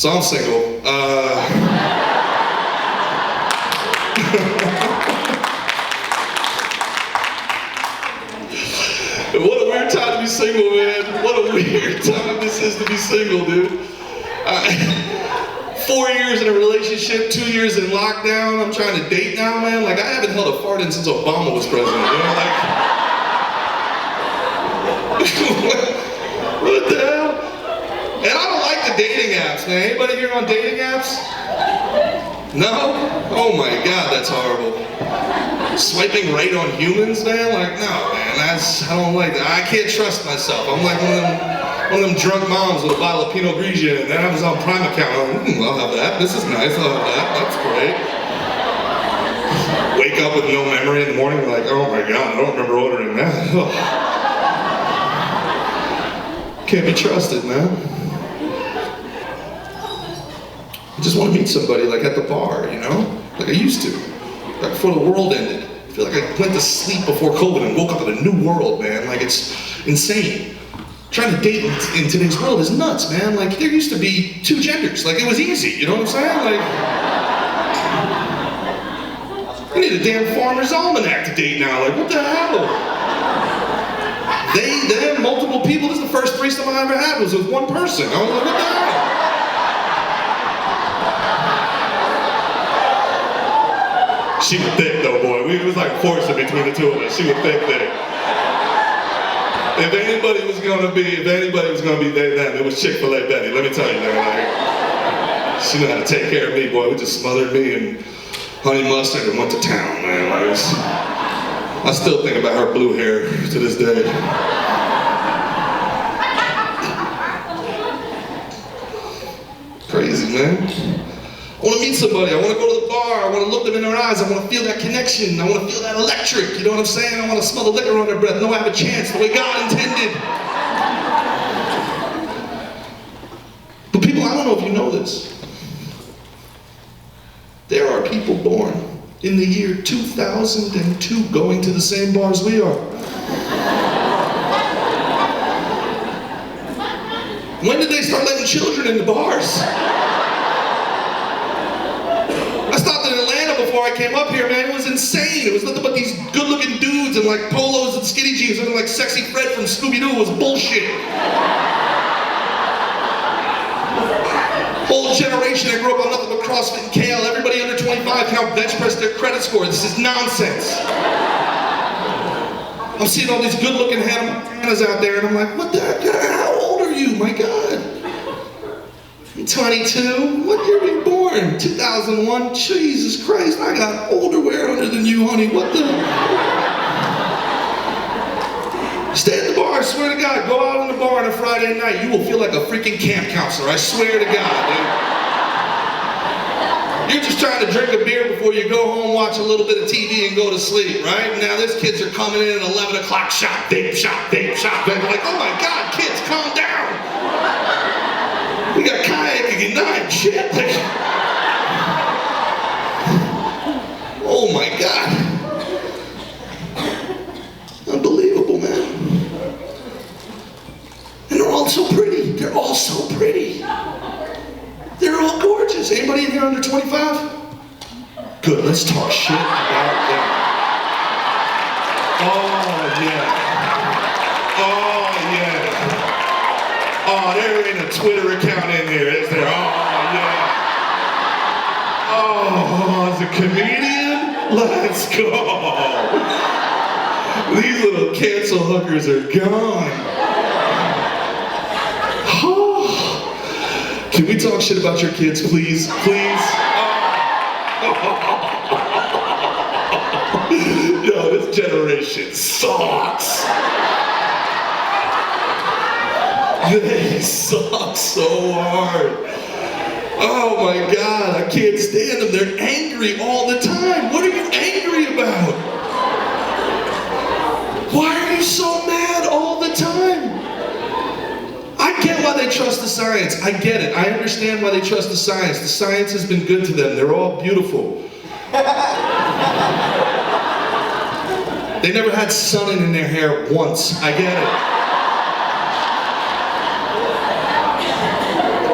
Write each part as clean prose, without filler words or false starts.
So I'm single. What a weird time to be single, man. What a weird time this is to be single, dude. 4 years in a relationship, 2 years in lockdown. I'm trying to date now, man. Like, I haven't held a fart in since Obama was president, you know? Like, what the hell? And I don't like the dating apps, man. Anybody here on dating apps? No? Oh my God, that's horrible. Swiping right on humans, man? Like, no, man, I don't like that. I can't trust myself. I'm like one of them drunk moms with a bottle of Pinot Grigio, and then I was on Prime account. I'm like, I'll have that. This is nice. I'll have that. That's great. Wake up with no memory in the morning, like, oh my God, I don't remember ordering that. Oh. Can't be trusted, man. I just want to meet somebody, like at the bar, you know? Like I used to. Like before the world ended. I feel like I went to sleep before COVID and woke up in a new world, man. Like it's insane. Trying to date in today's world is nuts, man. Like there used to be 2 genders. Like it was easy, you know what I'm saying? Like, we need a damn Farmer's Almanac to date now. Like what the hell? They, them, multiple people. This is the first threesome I ever had was with one person. I was like, what the hell? She was thick though, boy. It was like forcing between the two of us. She was thick. If anybody was gonna be they, them, it was Chick-fil-A Betty. Let me tell you that. Like, she knew how to take care of me, boy. We just smothered me in honey mustard and went to town, man. Like, I still think about her blue hair to this day. Crazy, man. I want to meet somebody, I want to go to the bar, I want to look them in their eyes, I want to feel that connection, I want to feel that electric, you know what I'm saying? I want to smell the liquor on their breath, know I have a chance the way God intended. But people, I don't know if you know this. There are people born in the year 2002 going to the same bars we are. When did they start letting children in the bars? I stopped in Atlanta before I came up here, man. It was insane. It was nothing but these good-looking dudes in like polos and skinny jeans looking like Sexy Fred from Scooby-Doo. It was bullshit. Whole generation that grew up on nothing but CrossFit and kale. Everybody under 25 can now bench press their credit score. This is nonsense. I'm seeing all these good-looking Hannah Montanas out there, and I'm like, what the heck? How old are you? My God. I'm 22. What year were you born? 2001. Jesus Christ, I got older wear under than you, honey. What the? Stay at the bar, I swear to God. Go out on the bar on a Friday night. You will feel like a freaking camp counselor. I swear to God, dude. You're just trying to drink a beer before you go home, watch a little bit of TV, and go to sleep, right? Now these kids are coming in at 11 o'clock, shop, vape, shop, vape, shop. And like, oh my God, kids, calm down. We got kayaking at 9, shit. Like, oh my God. Unbelievable, man. And they're all so pretty. They're all so pretty. They're all gorgeous. Anybody in here under 25? Good, let's talk shit about them. Oh, yeah. Oh, yeah. Oh, there ain't a Twitter account in there, is there? Oh, yeah. Oh, as a comedian? Let's go. These little cancel hookers are gone. Can we talk shit about your kids, please? Please? Yo, this generation sucks. They suck so hard. Oh my God, I can't stand them. They're angry all the time. What are you angry about? Why are you so mad all the time? I get why they trust the science. I get it. I understand why they trust the science. The science has been good to them. They're all beautiful. They never had sun in their hair once. I get it.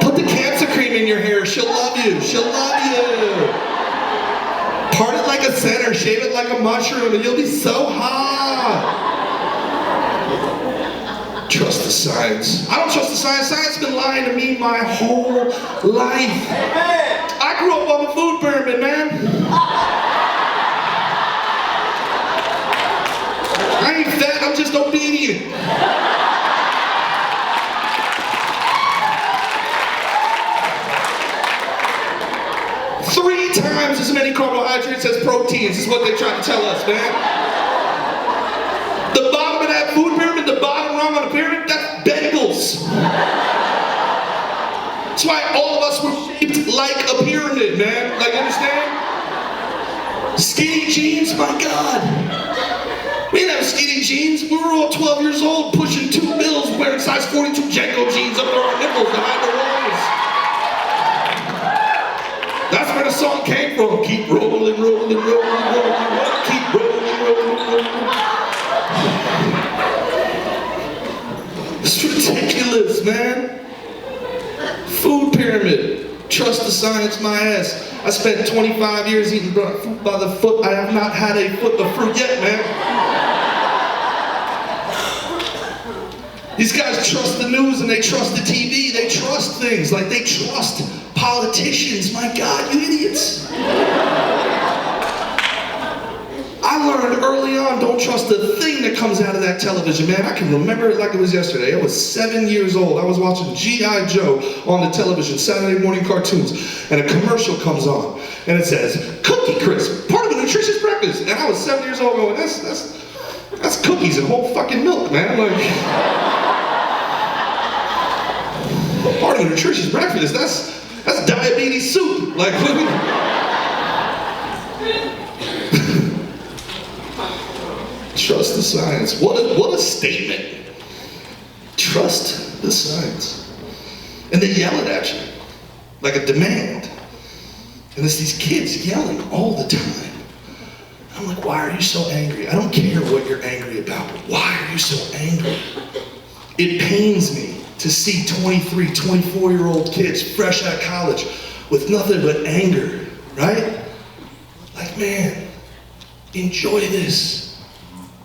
Put the cancer cream in your hair, she'll love you. She'll love you. Part it like a center, shave it like a mushroom, and you'll be so hot. Trust the science. I don't trust the science. Science has been lying to me my whole life. I grew up on the food pyramid, man. I ain't fat, I'm just obedient. 3 times as many carbohydrates as proteins is what they try to tell us, man. The bottom of that food pyramid, the bottom rung on the pyramid, that's bagels. That's why all of us were shaped like a pyramid, man. Like, understand? Skinny jeans, my God. We didn't have skinny jeans. We were all 12 years old, pushing 2 bills, wearing size 42 Janko jeans up to our nipples behind the walls. That's where the song came from. Keep rolling, rolling, rolling, rolling, rolling. Keep rolling, rolling, rolling. It's ridiculous, man. Food pyramid. Trust the science, my ass. I spent 25 years eating fruit by the foot. I have not had a foot of fruit yet, man. These guys trust the news and they trust the TV. They trust things like they trust politicians. My God, you idiots. I learned early on, don't trust a thing that comes out of that television, man. I can remember it like it was yesterday. I was 7 years old. I was watching G.I. Joe on the television, Saturday morning cartoons, and a commercial comes on, and it says, Cookie Crisp, part of a nutritious breakfast. And I was 7 years old going, that's cookies and whole fucking milk, man. Like, part of a nutritious breakfast, that's diabetes soup. Like, trust the science. What a statement. Trust the science. And they yell it at you like a demand. And it's these kids yelling all the time. I'm like, why are you so angry? I don't care what you're angry about, but why are you so angry? It pains me to see 23, 24-year-old kids fresh out of college with nothing but anger, right? Like, man, enjoy this.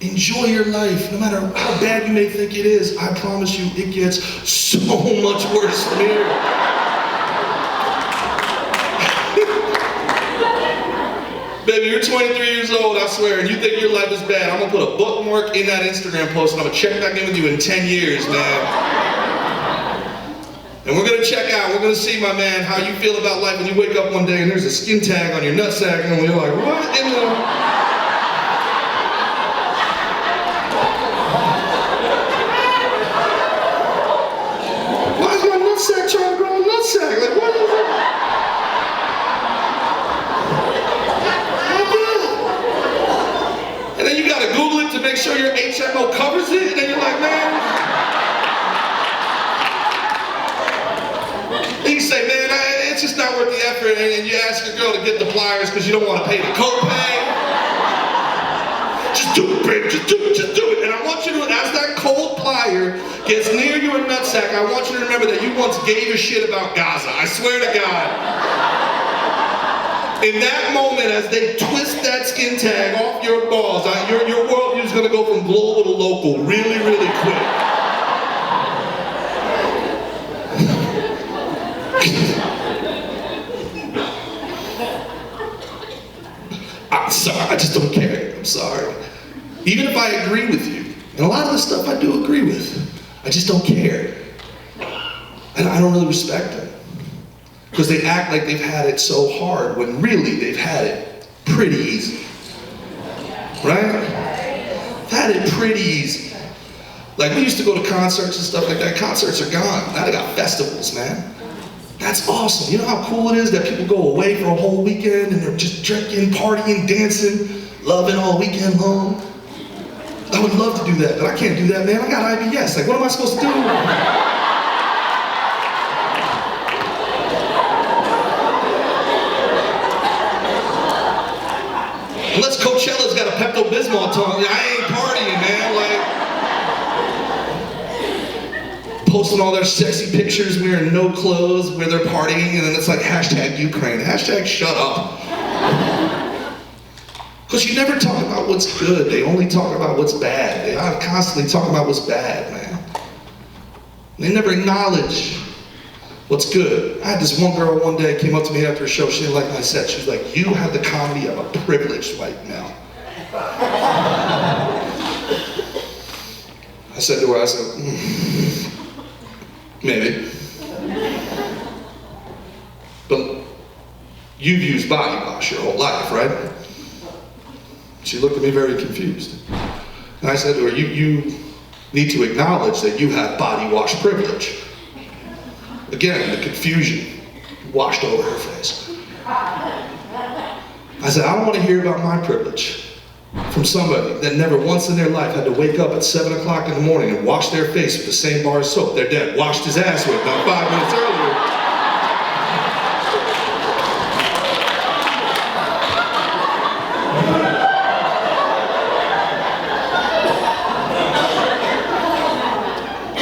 Enjoy your life, no matter how bad you may think it is. I promise you, it gets so much worse from here. Baby, you're 23 years old, I swear, and you think your life is bad. I'm gonna put a bookmark in that Instagram post, and I'm gonna check back in with you in 10 years, man. And we're gonna check out, we're gonna see, my man, how you feel about life when you wake up one day and there's a skin tag on your nutsack, and you're like, what in the... Trying to grow a nutsack, like what is it? And then you gotta Google it to make sure your HMO covers it, and then you're like, man. And you say, man, it's just not worth the effort, and you ask your girl to get the pliers because you don't want to pay the copay. Just do it, babe, just do it, just do it. And I want you to, as that cold plier gets near your nutsack, I want you to remember that you once gave a shit about Gaza. I swear to God. In that moment, as they twist that skin tag off your balls, your worldview is going to go from global to local really, really quick. I'm sorry, I just don't care. I'm sorry. Even if I agree with you, and a lot of the stuff I do agree with, I just don't care. And I don't really respect them. Because they act like they've had it so hard when really they've had it pretty easy. Right? They've had it pretty easy. Like, we used to go to concerts and stuff like that. Concerts are gone. Now they got festivals, man. That's awesome. You know how cool it is that people go away for a whole weekend and they're just drinking, partying, dancing, loving all weekend long? I would love to do that, but I can't do that, man. I got IBS. Like, what am I supposed to do? Unless Coachella's got a Pepto-Bismol tongue, I ain't partying, man. Like, post posting all their sexy pictures wearing no clothes where they're partying, and then it's like hashtag Ukraine, hashtag shut up. Because you never talk about what's good, they only talk about what's bad. They are constantly talking about what's bad, man. They never acknowledge what's good. I had this one girl one day came up to me after a show, she didn't like my set. She was like, you have the comedy of a privileged white male. I said to her, maybe. But you've used body wash your whole life, right? She looked at me very confused. And I said to her, you need to acknowledge that you have body wash privilege. Again, the confusion washed over her face. I said, I don't want to hear about my privilege from somebody that never once in their life had to wake up at 7 o'clock in the morning and wash their face with the same bar of soap their dad washed his ass with about 5 minutes earlier.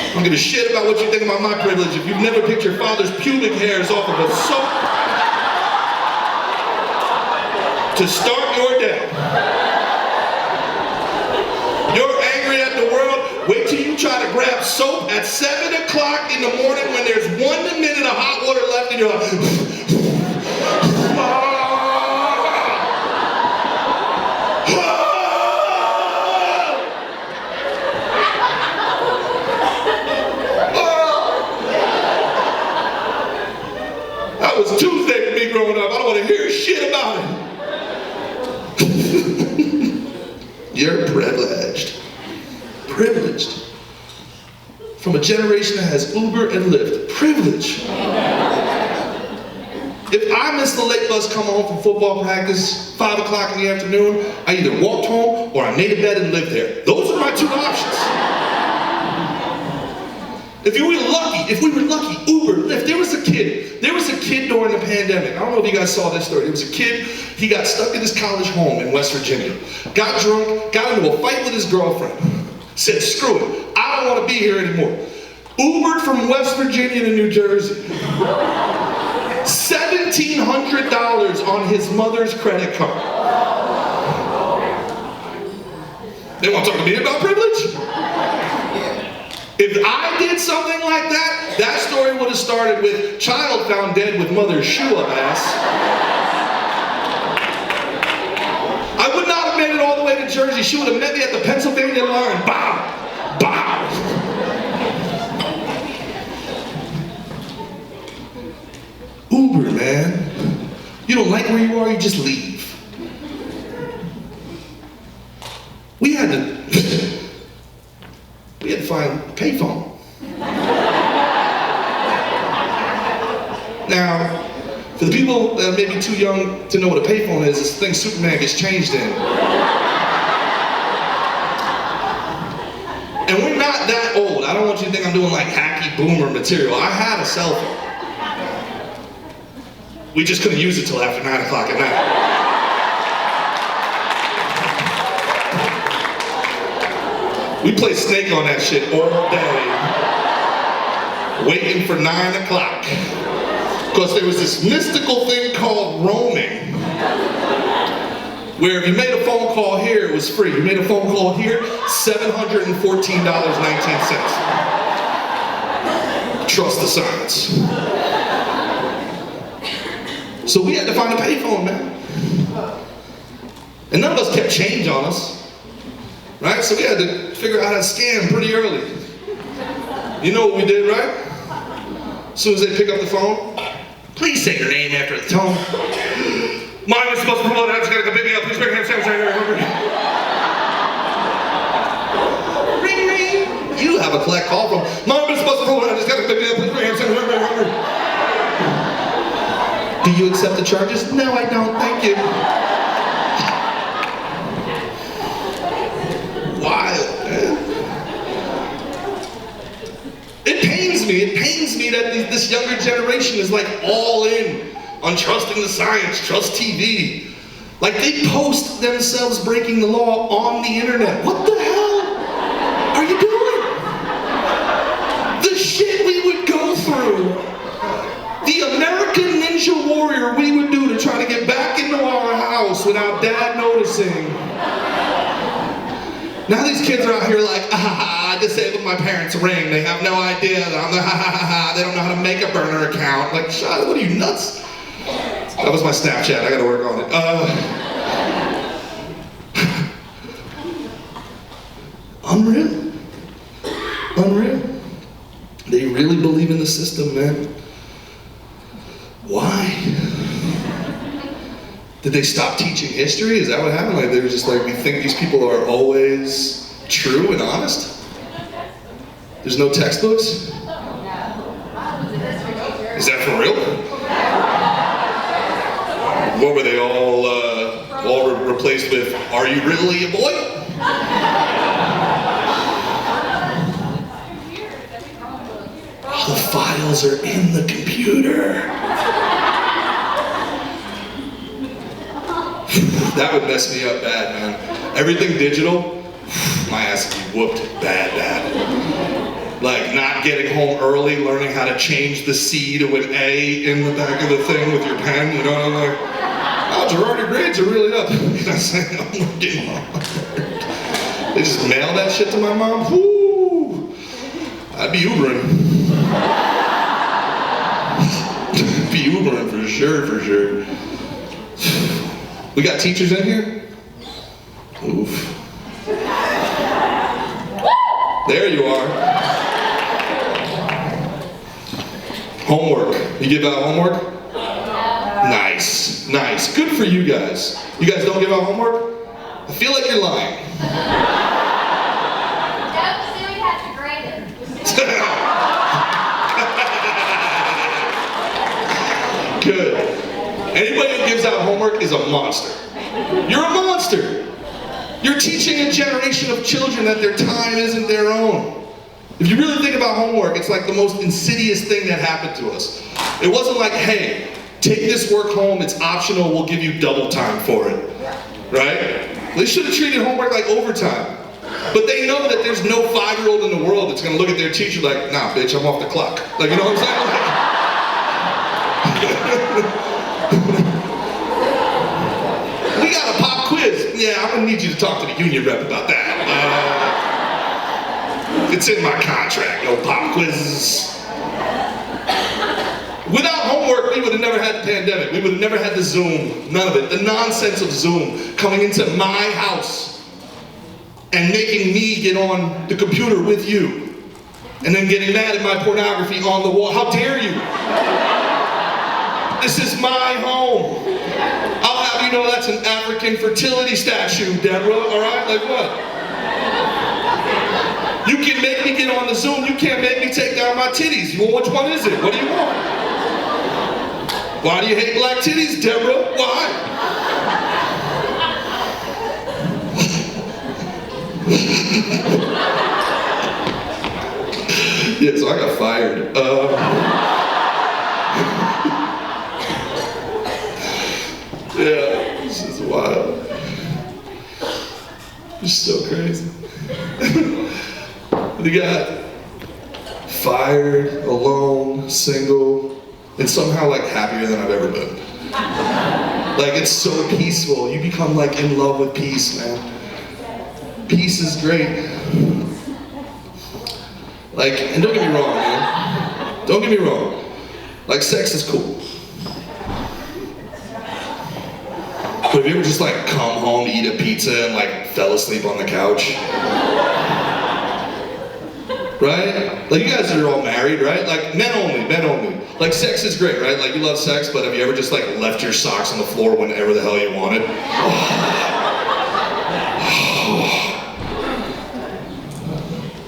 I don't give a shit about what you think about my privilege if you've never picked your father's pubic hairs off of a soap to start your day. You're angry at the world, wait till you try to grab soap at 7 o'clock in the morning when there's 1 minute of hot water left and you're like, that was Tuesday for me growing up. I don't want to hear shit about it. You're privileged. Privileged. From a generation that has Uber and Lyft. Privilege. If I missed the late bus coming home from football practice, 5 o'clock in the afternoon, I either walked home or I made a bed and lived there. Those are my two options. If we were lucky, Uber, Lyft, there was a kid during the pandemic. I don't know if you guys saw this story. There was a kid, he got stuck in his college home in West Virginia. Got drunk, got into a fight with his girlfriend. Said, screw it, I don't want to be here anymore. Ubered from West Virginia to New Jersey. $1,700 on his mother's credit card. They want to talk to me about privilege? If I did something like that, that story would have started with child found dead with mother's shoe up ass. I would not have made it all the way to Jersey. She would have met me at the Pennsylvania line. Bow! Bow! Uber, man. You don't like where you are, you just leave. We had to find a payphone. Now, for the people that may be too young to know what a payphone is, it's the thing Superman gets changed in. And we're not that old. I don't want you to think I'm doing like hacky boomer material. I had a cell phone. We just couldn't use it till after 9 o'clock at night. We played Snake on that shit all day, waiting for 9 o'clock. Because there was this mystical thing called roaming, where if you made a phone call here, it was free. You made a phone call here, $714.19. Trust the science. So we had to find a payphone, man. And none of us kept change on us. Right? So we had to figure out how to scam pretty early. You know what we did, right? As soon as they pick up the phone, please say your name after the tone. Mine was supposed to promote that. Just gotta come pick me up. Please bring him Sam. Ring, ring. You have a collect call from. Mine was supposed to promote that. Just gotta pick me up. Please bring him Sam. Do you accept the charges? No, I don't. Thank you. Wild, man. It pains me that this younger generation is like all in on trusting the science, trust TV. Like they post themselves breaking the law on the internet. What the hell are you doing? The shit the American Ninja Warrior we would do to try to get back into our house without Dad noticing. Now these kids are out here like, I disabled my parents' ring. They have no idea that I'm the they don't know how to make a burner account. Like, shut, what are you, nuts? That was my Snapchat, I gotta work on it. Unreal. Unreal. They really believe in the system, man. Why? Did they stop teaching history? Is that what happened? Like they were just like, we think these people are always true and honest? There's no textbooks? Is that for real? What were they all replaced with, are you really a boy? The files are in the computer. That would mess me up bad, man. Everything digital, my ass would be whooped bad. Like not getting home early, learning how to change the C to an A in the back of the thing with your pen, you know, and I'm like, oh, Gerard, your grades are really up. I'm saying, I'm working hard. They just mail that shit to my mom, whoo, I'd be Ubering. Be Ubering for sure. We got teachers in here? Oof. There you are. Homework. You give out homework? Nice. Good for you guys. You guys don't give out homework? I feel like you're lying. We have to grade it. Good. Anybody who gives out homework is a monster. You're a monster. You're teaching a generation of children that their time isn't their own. If you really think about homework, it's like the most insidious thing that happened to us. It wasn't like, hey, take this work home, it's optional, we'll give you double time for it. Right? They should have treated homework like overtime. But they know that there's no 5-year-old in the world that's gonna look at their teacher like, nah, bitch, I'm off the clock. Like, you know what I'm saying? We got a pop quiz. Yeah, I'm gonna need you to talk to the union rep about that. It's in my contract, no pop quizzes. Without homework, we would have never had the pandemic. We would have never had the Zoom, none of it. The nonsense of Zoom coming into my house and making me get on the computer with you and then getting mad at my pornography on the wall. How dare you? This is my home. I'll have you know that's an African fertility statue, Deborah, all right? Like what? You can make me get on the Zoom, you can't make me take down my titties. Well, which one is it? What do you want? Why do you hate black titties, Deborah? Why? Yeah, so I got fired. Yeah, this is wild. It's so crazy. They got fired, alone, single, and somehow like happier than I've ever been. Like it's so peaceful. You become like in love with peace, man. Peace is great. Like, and don't get me wrong, man. Don't get me wrong. Like sex is cool. But have you ever just like come home, eat a pizza, and like fell asleep on the couch? Right? Like you guys are all married, right? Like men only. Like sex is great, right? Like you love sex, but have you ever just like left your socks on the floor whenever the hell you wanted?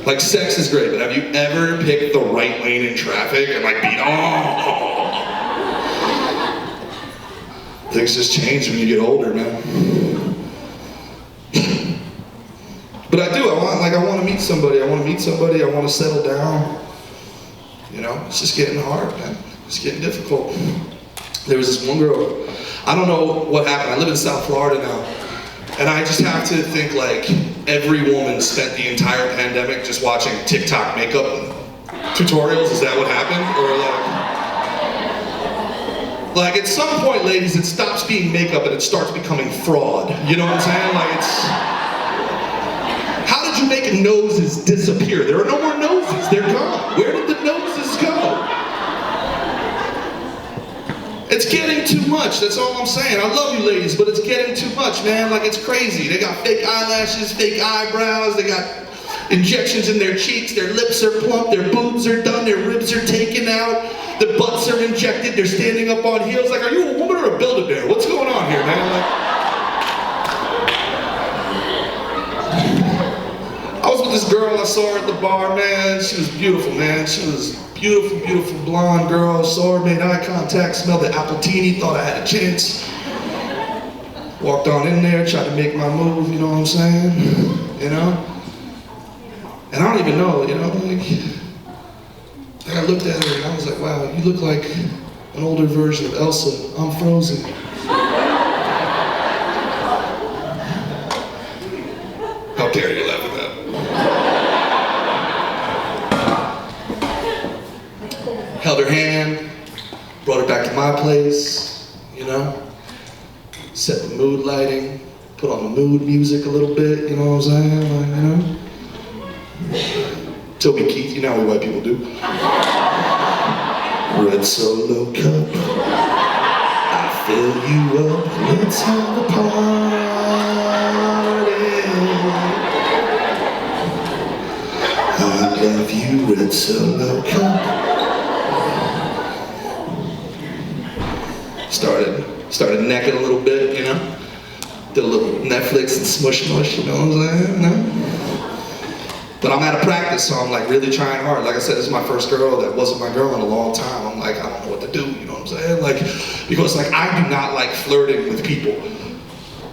Like sex is great, but have you ever picked the right lane in traffic and like beat, Things just change when you get older, man. But I do, I want to meet somebody, I want to settle down. You know, it's just getting hard, man. It's getting difficult. There was this one girl, I don't know what happened, I live in South Florida now, and I just have to think like every woman spent the entire pandemic just watching TikTok makeup tutorials, is that what happened? Or like, Like at some point, ladies, it stops being makeup and it starts becoming fraud. You know what I'm saying? Like it's, how did you make noses disappear? There are no more noses, they're gone. Where did the noses go? It's getting too much, that's all I'm saying. I love you ladies, but it's getting too much, man. Like it's crazy. They got fake eyelashes, fake eyebrows, they got injections in their cheeks, their lips are plump, their boobs are done, their ribs are taken out, the butts are injected, they're standing up on heels. Like, are you a woman or a Build-A-Bear? What's going on here, man? Like, I was with this girl, I saw her at the bar, man. She was beautiful, man. She was beautiful, beautiful blonde girl. Saw her, made eye contact, smelled the appletini, thought I had a chance. Walked on in there, tried to make my move, you know what I'm saying? You know? And I don't even know, you know, like I looked at her and I was like, wow, you look like an older version of Elsa. I'm frozen. How dare you laugh at that? Held her hand, brought her back to my place, you know, set the mood lighting, put on the mood music a little bit, you know what I'm saying, like, you know. Toby Keith, you know how white people do. Red Solo cup, I fill you up, let's have a party. I love you, Red Solo cup. Started necking a little bit, you know. Did a little Netflix and smush, you know what I'm saying, you know? But I'm out of practice, so I'm like really trying hard. Like I said, this is my first girl that wasn't my girl in a long time. I'm like, I don't know what to do, you know what I'm saying? Like, because like I do not like flirting with people.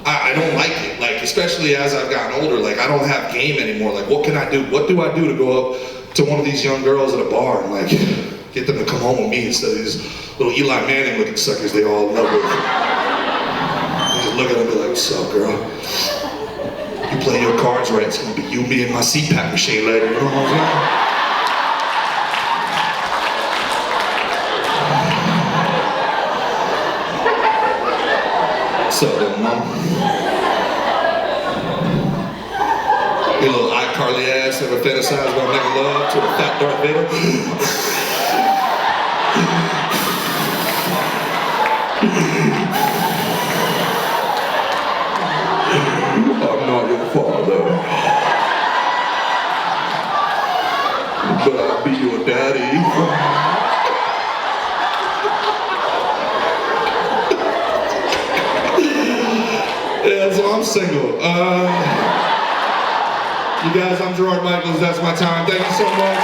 I don't like it, like especially as I've gotten older, like I don't have game anymore. Like what can I do? What do I do to go up to one of these young girls at a bar and like get them to come home with me instead of these little Eli Manning looking suckers they all love with. I just look at them and be like, what's up, girl? You play your cards right, it's gonna be you, me, and my CPAP machine later, you know what I'm saying? So then, Mom. Your little iCarly ass ever fantasize about making love to a fat Darth Vader? I'm not your father, but I'll be your daddy. Yeah, so I'm single. You guys, I'm Gerard Michaels. That's my time. Thank you so much.